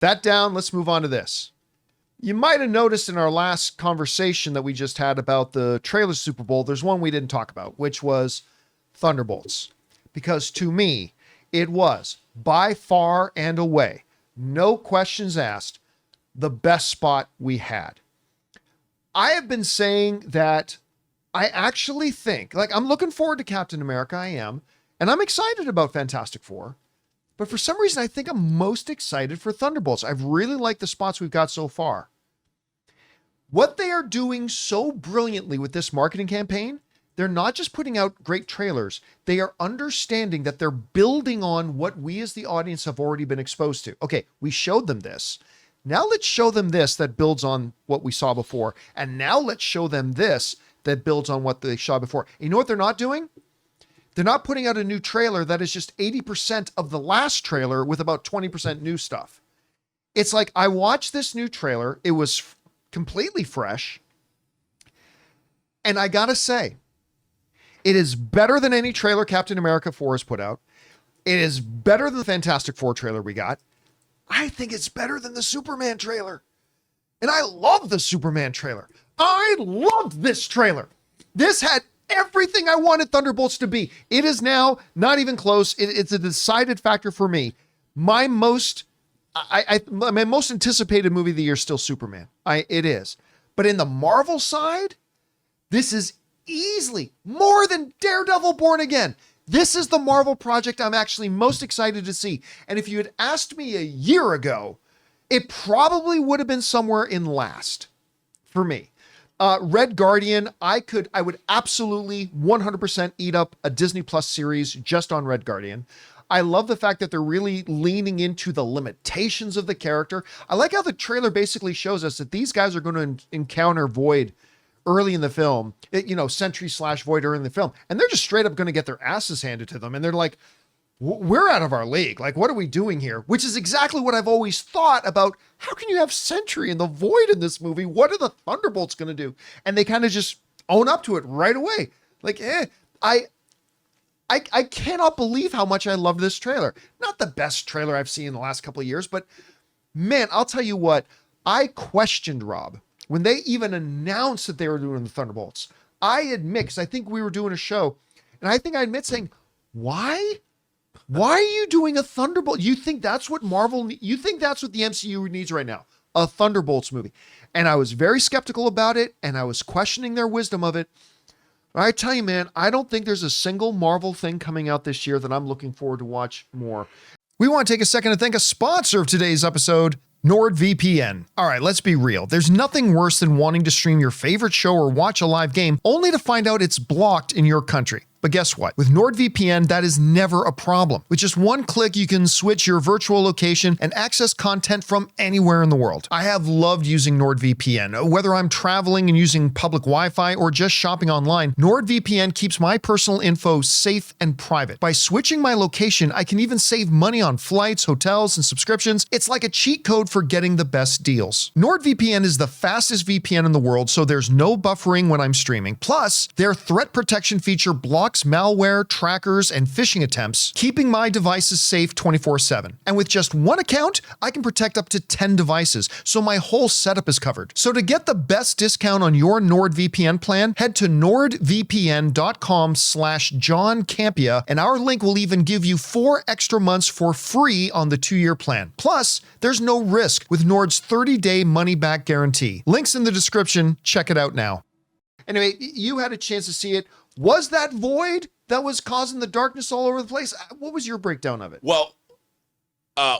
That down, let's move on to this. You might have noticed in our last conversation that we just had about the trailer Super Bowl, there's one we didn't talk about, which was Thunderbolts. Because to me, it was by far and away, no questions asked, the best spot we had. I have been saying that I actually think, like, I'm looking forward to Captain America, I am, and I'm excited about Fantastic Four. But for some reason, I think I'm most excited for Thunderbolts. I've really liked the spots we've got so far. What they are doing so brilliantly with this marketing campaign, they're not just putting out great trailers. They are understanding that they're building on what we as the audience have already been exposed to. Okay, we showed them this. Now let's show them this that builds on what we saw before. And now let's show them this that builds on what they saw before. You know what they're not doing? They're not putting out a new trailer that is just 80% of the last trailer with about 20% new stuff. It's like, I watched this new trailer. It was completely fresh. And I gotta say, it is better than any trailer Captain America 4 has put out. It is better than the Fantastic Four trailer we got. I think it's better than the Superman trailer. And I love the Superman trailer. I loved this trailer. This had everything I wanted Thunderbolts to be. It is now not even close. It's a decided factor for me. My most anticipated movie of the year is still Superman. It is. But in the Marvel side, this is easily more than Daredevil Born Again. This is the Marvel project I'm actually most excited to see. And if you had asked me a year ago, it probably would have been somewhere in last for me. Red Guardian, I would absolutely 100% eat up a Disney Plus series just on Red Guardian. I love the fact that they're really leaning into the limitations of the character. I like how the trailer basically shows us that these guys are going to encounter Void early in the film, Sentry / Void early in the film, and they're just straight up going to get their asses handed to them. And they're like, we're out of our league. Like, what are we doing here? Which is exactly what I've always thought about. How can you have Sentry and the Void in this movie? What are the Thunderbolts going to do? And they kind of just own up to it right away. Like, I cannot believe how much I love this trailer. Not the best trailer I've seen in the last couple of years, but man, I'll tell you what, I questioned Rob when they even announced that they were doing the Thunderbolts. I admit, because I think we were doing a show, and I think I admit saying, why? Why are you doing a Thunderbolt? You think that's what you think that's what the MCU needs right now? A Thunderbolts movie. And I was very skeptical about it, and I was questioning their wisdom of it. I tell you, man, I don't think there's a single Marvel thing coming out this year that I'm looking forward to watch more. We want to take a second to thank a sponsor of today's episode, NordVPN. All right, let's be real. There's nothing worse than wanting to stream your favorite show or watch a live game only to find out it's blocked in your country. But guess what? With NordVPN, that is never a problem. With just one click, you can switch your virtual location and access content from anywhere in the world. I have loved using NordVPN. Whether I'm traveling and using public Wi-Fi or just shopping online, NordVPN keeps my personal info safe and private. By switching my location, I can even save money on flights, hotels, and subscriptions. It's like a cheat code for getting the best deals. NordVPN is the fastest VPN in the world, so there's no buffering when I'm streaming. Plus, their threat protection feature blocks malware, trackers, and phishing attempts, keeping my devices safe 24/7. And with just one account, I can protect up to 10 devices, so my whole setup is covered. So to get the best discount on your NordVPN plan, head to nordvpn.com/John Campea, and our link will even give you 4 extra months for free on the 2-year plan. Plus, there's no risk with Nord's 30-day money-back guarantee. Links in the description. Check it out now. Anyway, you had a chance to see it. Was that Void that was causing the darkness all over the place? What was your breakdown of it? Well,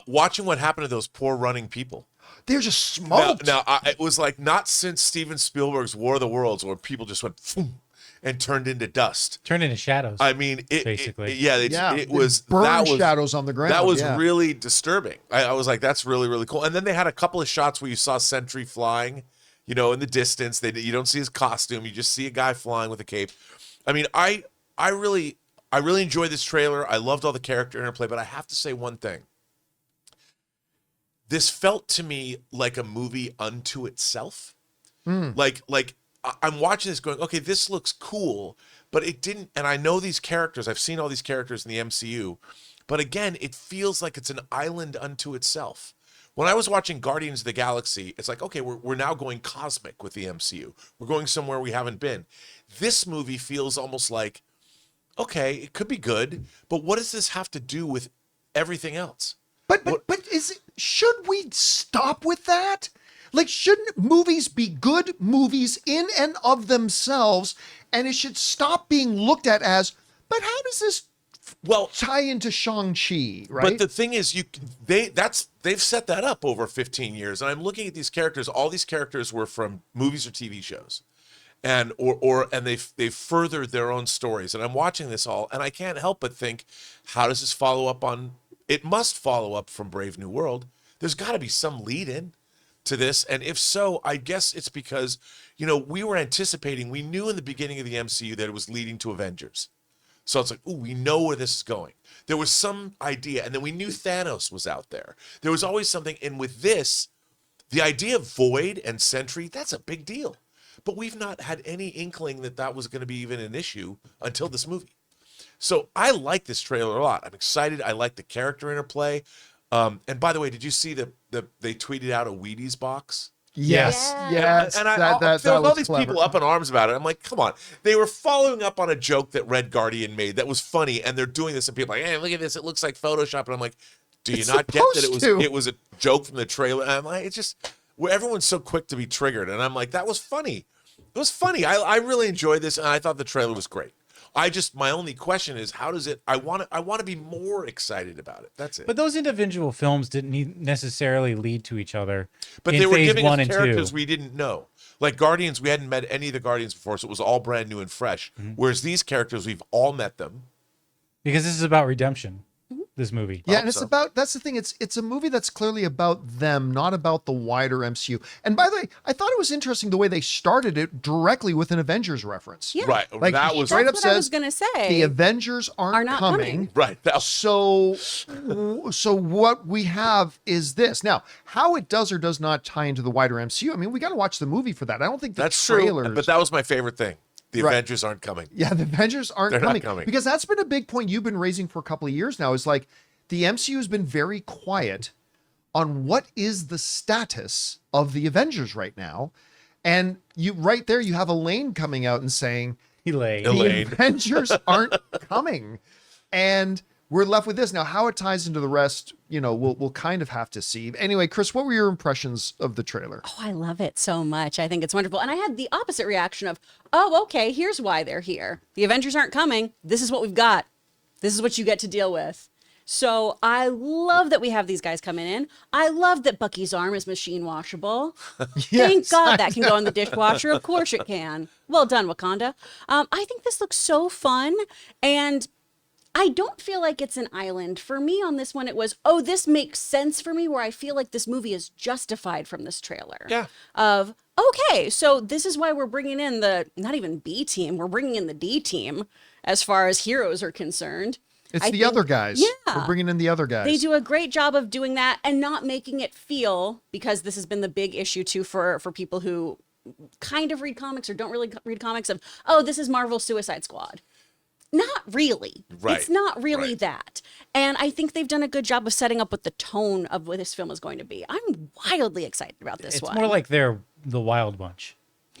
watching what happened to those poor running people. They're just smoked. It was like not since Steven Spielberg's War of the Worlds where people just went boom, and turned into dust. Turned into shadows. I mean, basically. It was shadows on the ground. That was really disturbing. I was like, that's really, really cool. And then they had a couple of shots where you saw Sentry flying, in the distance. You don't see his costume. You just see a guy flying with a cape. I mean, I really enjoyed this trailer. I loved all the character interplay, but I have to say one thing. This felt to me like a movie unto itself. Like I'm watching this going, okay, this looks cool, but it didn't. And I know these characters. I've seen all these characters in the MCU, but again, it feels like it's an island unto itself. When I was watching Guardians of the Galaxy, it's like, okay, we're now going cosmic with the MCU. We're going somewhere we haven't been. This movie feels almost like, okay, it could be good, but what does this have to do with everything else? But should we stop with that? Like, shouldn't movies be good movies in and of themselves, and it should stop being looked at as, but how does this tie into Shang-Chi, right? But the thing is, they've set that up over 15 years, and I'm looking at these characters. All these characters were from movies or TV shows, and they've furthered their own stories. And I'm watching this all, and I can't help but think, how does this follow up on? It must follow up from Brave New World. There's got to be some lead in to this, and if so, I guess it's because we were anticipating. We knew in the beginning of the MCU that it was leading to Avengers. So it's like, ooh, we know where this is going. There was some idea, and then we knew Thanos was out there. There was always something, and with this, the idea of Void and Sentry, that's a big deal. But we've not had any inkling that was going to be even an issue until this movie. So I like this trailer a lot. I'm excited. I like the character interplay. And by the way, did you see that they tweeted out a Wheaties box? Yes. And there was all these people up in arms about it. I'm like, come on. They were following up on a joke that Red Guardian made that was funny, and they're doing this, and people are like, hey, look at this. It looks like Photoshop. And I'm like, do you not get that it was a joke from the trailer? And I'm like, it's just where everyone's so quick to be triggered. And I'm like, that was funny. It was funny. I really enjoyed this, and I thought the trailer was great. My only question is, how does it? I want to be more excited about it. That's it. But those individual films didn't necessarily lead to each other. But they were giving us characters we didn't know. Like Guardians, we hadn't met any of the Guardians before, so it was all brand new and fresh. Mm-hmm. Whereas these characters, we've all met them. Because this is about redemption. This movie. Yeah, and it's that's the thing. It's a movie that's clearly about them, not about the wider MCU. And by the way, I thought it was interesting the way they started it directly with an Avengers reference. Yeah. Right. Like that was straight up what says, I was gonna say. The Avengers aren't not coming. Right. So what we have is this. Now, how it does or does not tie into the wider MCU, I mean, we got to watch the movie for that. I don't think that's trailers... true, but that was my favorite thing. The Avengers aren't coming. Yeah, the Avengers aren't They're coming. not coming. Because that's been a big point you've been raising for a couple of years now, is like, the MCU has been very quiet on what is the status of the Avengers right now. And you right there, you have Elaine coming out and saying, Elaine. The Avengers aren't coming. And we're left with this. Now, how it ties into the rest, we'll kind of have to see. Anyway, Chris, what were your impressions of the trailer? Oh, I love it so much. I think it's wonderful. And I had the opposite reaction of, oh, okay, here's why they're here. The Avengers aren't coming. This is what we've got. This is what you get to deal with. So I love that we have these guys coming in. I love that Bucky's arm is machine washable. Thank God that can go in the dishwasher. Of course it can. Well done, Wakanda. I think this looks so fun. And I don't feel like it's an island. For me on this one, it was, this makes sense for me, where I feel like this movie is justified from this trailer. Yeah. Of, okay, so this is why we're bringing in the, not even B team, we're bringing in the D team as far as heroes are concerned. It's the other guys. Yeah. We're bringing in the other guys. They do a great job of doing that and not making it feel, because this has been the big issue too for people who kind of read comics or don't really read comics, of, this is Marvel Suicide Squad. Not really. Right. It's not really that. And I think they've done a good job of setting up what the tone of what this film is going to be. I'm wildly excited about this one. It's more like they're the Wild Bunch.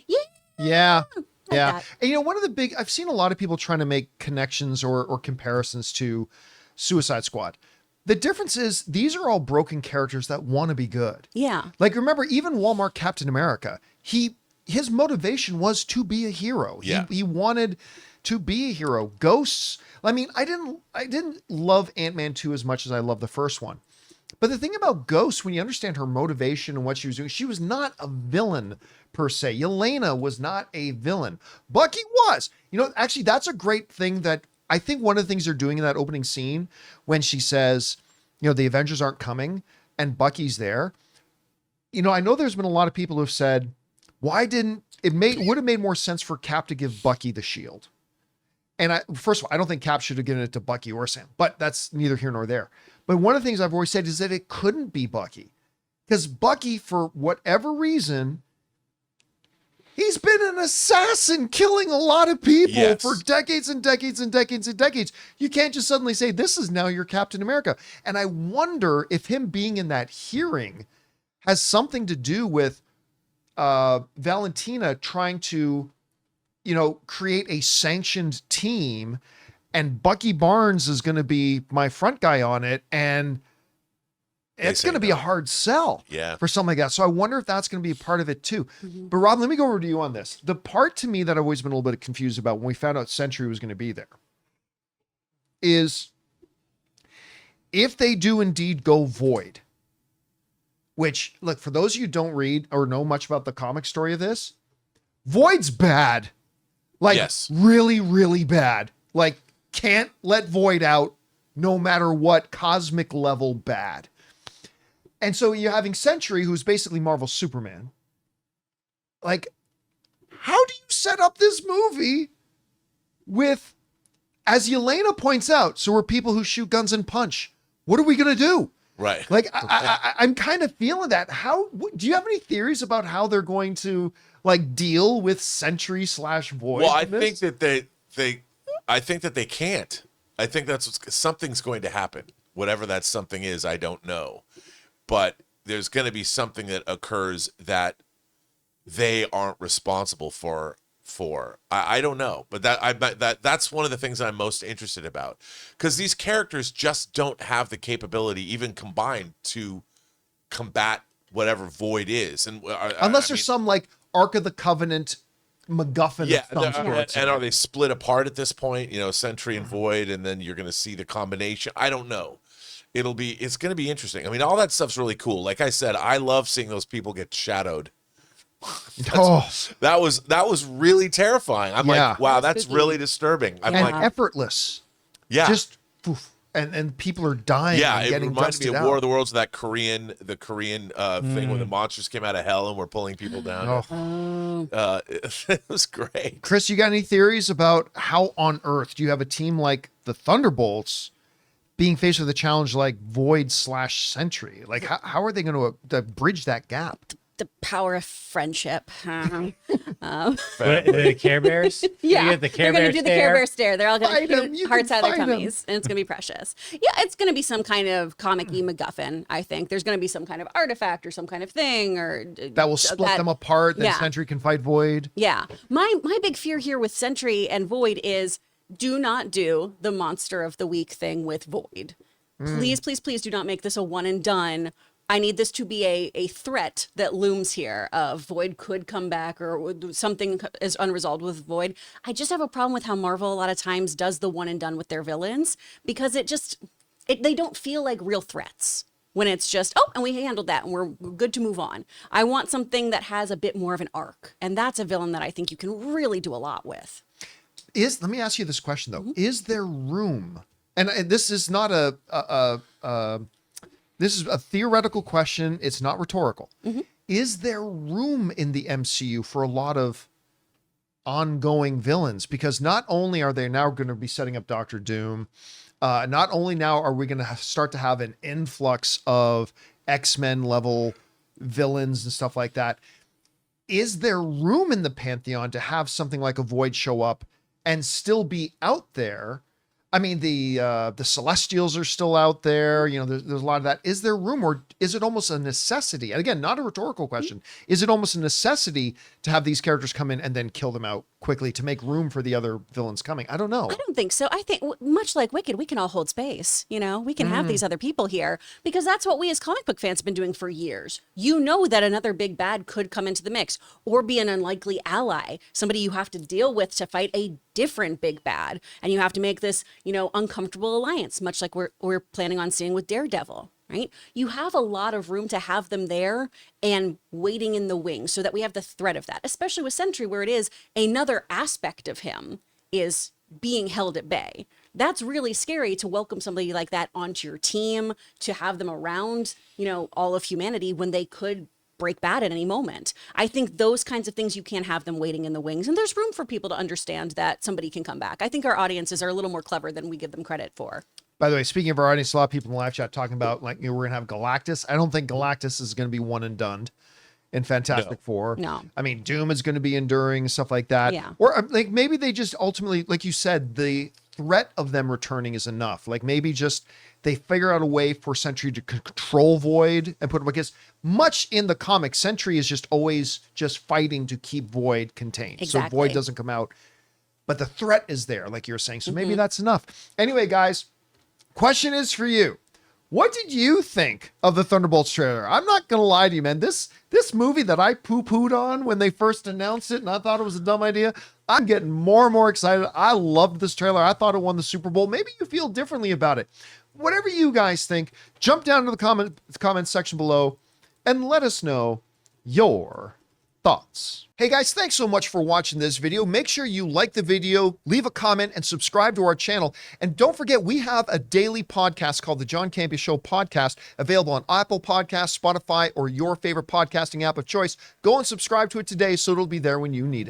Yeah. Yeah. that. And one of the big, I've seen a lot of people trying to make connections or comparisons to Suicide Squad. The difference is these are all broken characters that want to be good. Yeah. Like, remember, even Walmart Captain America, his motivation was to be a hero. Yeah. He wanted to be a hero. Ghosts. I mean, I didn't love Ant-Man 2 as much as I love the first one. But the thing about Ghost, when you understand her motivation and what she was doing, she was not a villain per se. Yelena was not a villain. Bucky was. Actually, that's a great thing that I think one of the things they're doing in that opening scene when she says, the Avengers aren't coming and Bucky's there. I know there's been a lot of people who have said, why didn't would have made more sense for Cap to give Bucky the shield. And first of all, I don't think Cap should have given it to Bucky or Sam, but that's neither here nor there. But one of the things I've always said is that it couldn't be Bucky, because Bucky, for whatever reason, He's been an assassin killing a lot of people Yes. for decades and decades and decades and decades. You can't just suddenly say, this is now your Captain America. And I wonder if him being in that hearing has something to do with Valentina trying to, create a sanctioned team, and Bucky Barnes is going to be my front guy on it. And it's going to be a hard sell for something like that. So I wonder if that's going to be a part of it too. But Rob, let me go over to you on this. The part to me that I've always been a little bit confused about when we found out Sentry was going to be there is if they do indeed go Void, which, look, for those of you who don't read or know much about the comic story of this, Void's bad. Like, really, really bad. Like, can't let Void out no matter what, cosmic level bad. And so you're having Sentry, who's basically Marvel's Superman. Like, how do you set up this movie with, as Yelena points out, so we're people who shoot guns and punch. What are we going to do? Right. Like, I'm kind of feeling that. Do you have any theories about how they're going to, like, deal with Sentry / Void? Well, I think that they can't. I think something's going to happen. Whatever that something is, I don't know. But there's going to be something that occurs that they aren't responsible for. I don't know, but that's one of the things I'm most interested about, because these characters just don't have the capability, even combined, to combat whatever Void is, and unless there's some like Ark of the Covenant MacGuffin. And are they split apart at this point? Sentry and Void, and then you're going to see the combination. I don't know. It's going to be interesting. I mean, all that stuff's really cool. Like I said, I love seeing those people get shadowed. That was really terrifying. I'm like, wow, that's really disturbing. I'm like, effortless. Yeah. Just poof, and people are dying. Yeah, and it getting reminds me of out. War of the Worlds, the Korean thing when the monsters came out of hell and were pulling people down. It was great. Chris, you got any theories about how on earth do you have a team like the Thunderbolts being faced with a challenge like Void / Sentry? Like, how are they going to bridge that gap? The power of friendship. The Care Bears? Yeah, The they're Care going Bear to do the Care Bear stare. They're all going to Fight 'em. shoot You hearts can out of their fight 'em. tummies, and it's going to be precious. Yeah, it's going to be some kind of comic-y MacGuffin, I think. There's going to be some kind of artifact or some kind of thing. That will split them apart, then yeah. Sentry can fight Void. Yeah. My big fear here with Sentry and Void is do not do the Monster of the Week thing with Void. Please, please, please do not make this a one and done. I need this to be a threat that looms here of Void could come back or something is unresolved with Void. I just have a problem with how Marvel a lot of times does the one and done with their villains, because they don't feel like real threats when it's just, and we handled that and we're good to move on. I want something that has a bit more of an arc, and that's a villain that I think you can really do a lot with. Let me ask you this question though. Is there room? And this is not this is a theoretical question. It's not rhetorical. Is there room in the MCU for a lot of ongoing villains? Because not only are they now going to be setting up Doctor Doom, not only now are we going to start to have an influx of X-Men level villains and stuff like that. Is there room in the Pantheon to have something like a Void show up and still be out there? I mean, the Celestials are still out there. There's a lot of that. Is there room, or is it almost a necessity? And again, not a rhetorical question. Is it almost a necessity to have these characters come in and then kill them out quickly to make room for the other villains coming? I don't know. I don't think so. I think much like Wicked, we can all hold space. We can have these other people here, because that's what we as comic book fans have been doing for years. That another big bad could come into the mix or be an unlikely ally, somebody you have to deal with to fight a different big bad. And you have to make this, uncomfortable alliance, much like we're planning on seeing with Daredevil. Right? You have a lot of room to have them there and waiting in the wings so that we have the threat of that, especially with Sentry, where it is another aspect of him is being held at bay. That's really scary to welcome somebody like that onto your team, to have them around, all of humanity when they could break bad at any moment. I think those kinds of things, you can't have them waiting in the wings, and there's room for people to understand that somebody can come back. I think our audiences are a little more clever than we give them credit for. By the way, speaking of our audience, a lot of people in the live chat talking about we're going to have Galactus. I don't think Galactus is going to be one and done. in Fantastic No. Four. No. I mean, Doom is going to be enduring, stuff like that. Yeah. Or like maybe they just ultimately, like you said, the threat of them returning is enough. Like maybe just they figure out a way for Sentry to control Void and put him, because much in the comics, Sentry is just always just fighting to keep Void contained. So Exactly. Void doesn't come out. But the threat is there, like you're saying. So maybe that's enough. Anyway, guys, question is for you. What did you think of the Thunderbolts trailer? I'm not going to lie to you, man. This movie that I poo-pooed on when they first announced it and I thought it was a dumb idea, I'm getting more and more excited. I loved this trailer. I thought it won the Super Bowl. Maybe you feel differently about it. Whatever you guys think, jump down to the comment section below and let us know your thoughts. Hey guys, thanks so much for watching this video. Make sure you like the video, leave a comment, and subscribe to our channel. And don't forget, we have a daily podcast called the John Campea Show podcast, available on Apple Podcasts, Spotify, or your favorite podcasting app of choice. Go and subscribe to it today so it'll be there when you need it.